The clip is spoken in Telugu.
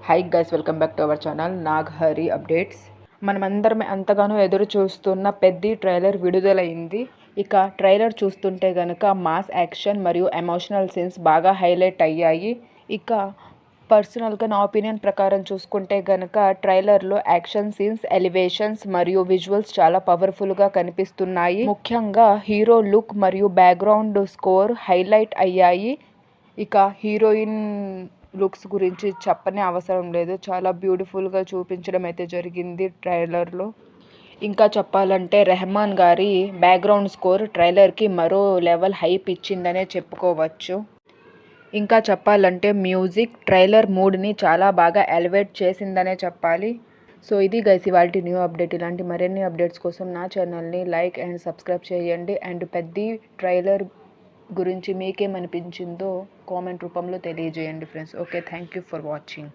High guys, welcome back to our channel Naghari updates. మనమందరం ఎంతగానో ఎదురు చూస్తున్న పెద్ది ట్రైలర్ విడుదలైంది. ఇక ట్రైలర్ చూస్తుంటే గనక మాస్ యాక్షన్ మరియు ఎమోషనల్ సీన్స్ బాగా హైలైట్ అయ్యాయి. ఇక పర్సనల్గా నా ఒపీనియన్ ప్రకారం చూసుకుంటే గనక ట్రైలర్లో యాక్షన్ సీన్స్, ఎలివేషన్స్ మరియు విజువల్స్ చాలా పవర్ఫుల్గా కనిపిస్తున్నాయి. ముఖ్యంగా హీరో లుక్ మరియు బ్యాక్గ్రౌండ్ స్కోర్ హైలైట్ అయ్యాయి. ఇక హీరోయిన్ లుక్స్ గురించి చెప్పనే అవసరం లేదు, చాలా బ్యూటిఫుల్గా చూపించడం అయితే జరిగింది ట్రైలర్లో. ఇంకా చెప్పాలంటే రెహమాన్ గారి బ్యాక్గ్రౌండ్ స్కోర్ ట్రైలర్కి మరో లెవెల్ హైప్ ఇచ్చిందనే చెప్పుకోవచ్చు. ఇంకా చెప్పాలంటే మ్యూజిక్ ట్రైలర్ మూడ్ని చాలా బాగా ఎలివేట్ చేసిందనే చెప్పాలి. సో ఇది గైస్ ఇవాల్టి న్యూ అప్డేట్. ఇలాంటి మరిన్ని అప్డేట్స్ కోసం నా ఛానల్ని లైక్ అండ్ సబ్స్క్రైబ్ చేయండి. అండ్ పెద్ది ట్రైలర్ గురించి మీకేమనిపించిందో కామెంట్ రూపంలో తెలియజేయండి friends. Okay, thank you for watching.